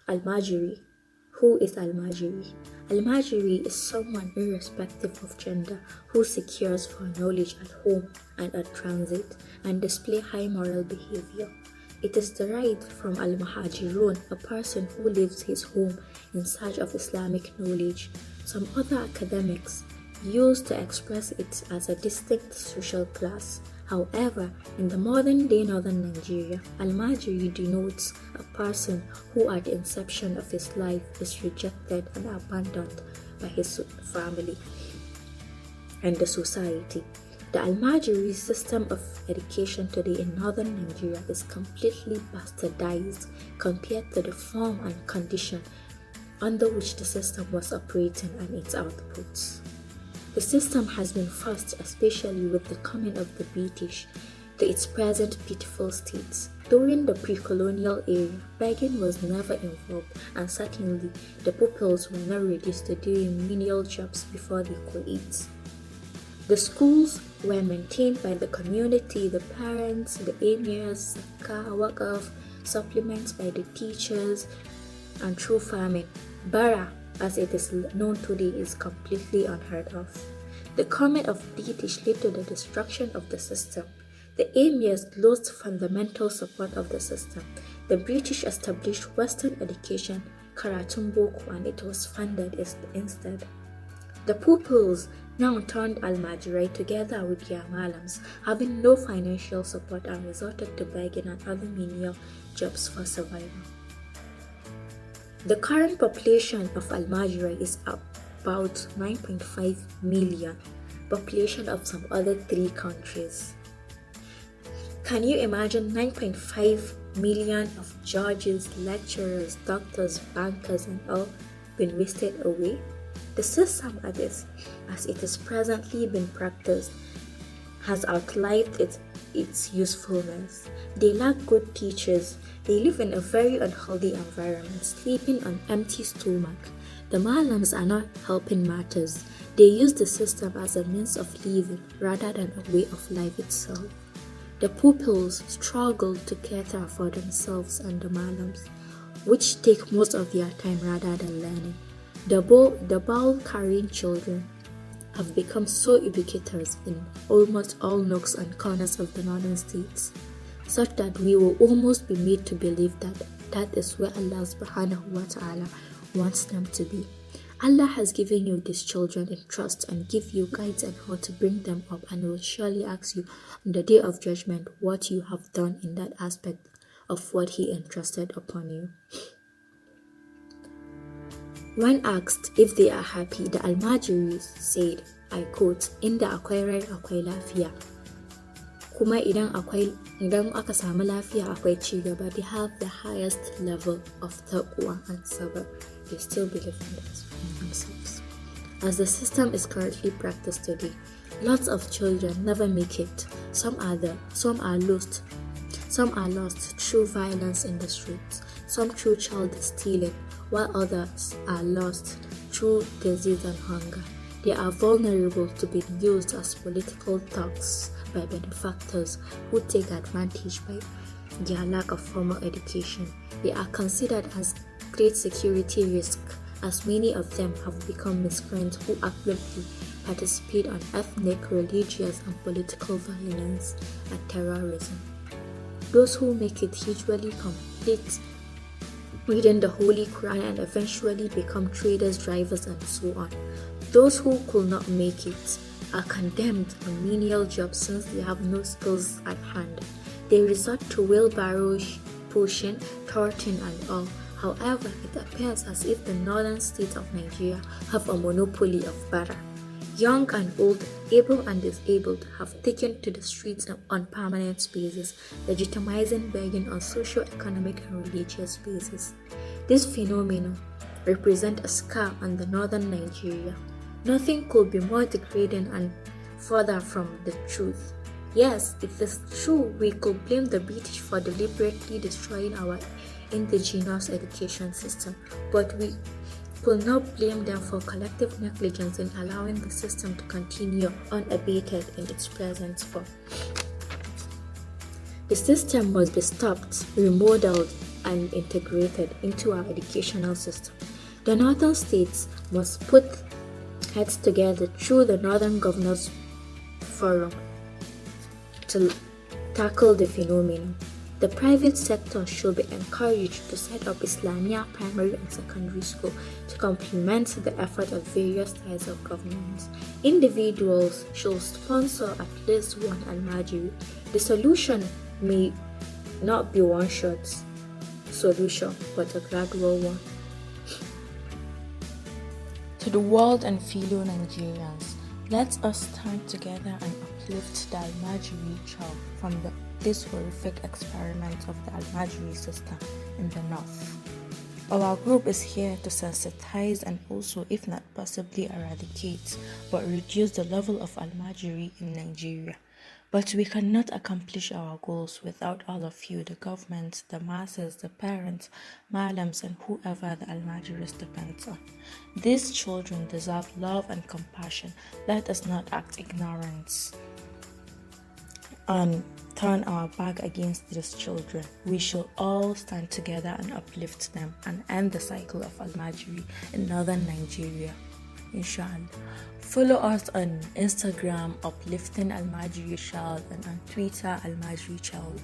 Almajiri. Who is Almajiri? Almajiri is someone, irrespective of gender, who secures for knowledge at home and at transit and display high moral behavior. It is derived from Almajirun, a person who leaves his home in search of Islamic knowledge. Some other academics use to express it as a distinct social class. However, in the modern-day northern Nigeria, Almajiri denotes a person who at the inception of his life is rejected and abandoned by his family and the society. The Almajiri system of education today in northern Nigeria is completely bastardized compared to the form and condition under which the system was operating and its outputs. The system has been forced, especially with the coming of the British, to its present pitiful state. During the pre-colonial era, begging was never involved, and certainly the pupils were not reduced to doing menial jobs before they could eat. The schools were maintained by the community, the parents, the emirs, work of supplements by the teachers, and through farming. Bara, as it is known today, is completely unheard of. The coming of British led to the destruction of the system. The emirs lost fundamental support of the system. The British established Western education, Karatun Boko, and it was funded instead. The pupils now turned Almajiri together with their malams, having no financial support, and resorted to begging and other menial jobs for survival. The current population of Almajiri is about 9.5 million, population of some other 3 countries. Can you imagine 9.5 million of judges, lecturers, doctors, bankers, and all been wasted away? The system as it is presently being practiced has outlived its usefulness. They lack good teachers. They live in a very unhealthy environment, sleeping on empty stomach. The malams are not helping matters. They use the system as a means of living rather than a way of life itself. The pupils struggle to cater for themselves and the malams, which take most of their time rather than learning. The ball-carrying children have become so ubiquitous in almost all nooks and corners of the northern states, such that we will almost be made to believe that is where Allah subhanahu wa ta'ala wants them to be. Allah has given you these children in trust and give you guides on how to bring them up, and will surely ask you on the day of judgment what you have done in that aspect of what He entrusted upon you. When asked if they are happy, the Almajiris said, I quote, "Inda akwai rai akwai lafiya. Kuma idan aka samu lafiya akwai ci gaba." They have the highest level of taqwa and sabr. They still believe in themselves. As the system is currently practiced today, lots of children never make it. Some are lost. Some are lost through violence in the streets. Some through child stealing, while others are lost through disease and hunger. They are vulnerable to being used as political thugs by benefactors who take advantage by their lack of formal education. They are considered as great security risk, as many of them have become miscreants who actively participate on ethnic, religious, and political violence and terrorism. Those who make it usually complete reading the Holy Quran and eventually become traders, drivers, and so on. Those who could not make it are condemned on menial jobs since they have no skills at hand. They resort to wheelbarrow pushing, thwarting, and all. However, it appears as if the northern states of Nigeria have a monopoly of bara. Young and old, able and disabled, have taken to the streets on permanent basis, legitimizing begging on socio-economic and religious basis. This phenomenon represents a scar on the northern Nigeria. Nothing could be more degrading and further from the truth. Yes, it is true we could blame the British for deliberately destroying our indigenous education system, but we could not blame them for collective negligence in allowing the system to continue unabated in its present form. The system must be stopped, remodeled, and integrated into our educational system. The northern states must put heads together through the Northern Governors Forum to tackle the phenomenon. The private sector should be encouraged to set up Islamia primary and secondary school to complement the effort of various tiers of government. Individuals should sponsor at least one almajiri. The solution may not be one-shot solution, but a gradual one. To the world and fellow Nigerians, let us stand together and uplift the Almajiri child from this horrific experiment of the Almajiri system in the north. Our group is here to sensitize and also, if not possibly eradicate, but reduce the level of Almajiri in Nigeria. But we cannot accomplish our goals without all of you, the government, the masses, the parents, malams, and whoever the almajiris depends on. These children deserve love and compassion. Let us not act ignorance and turn our back against these children. We shall all stand together and uplift them and end the cycle of almajiri in northern Nigeria. Inshallah. Follow us on Instagram, Uplifting Almajiri Child, and on Twitter, Almajiri Child.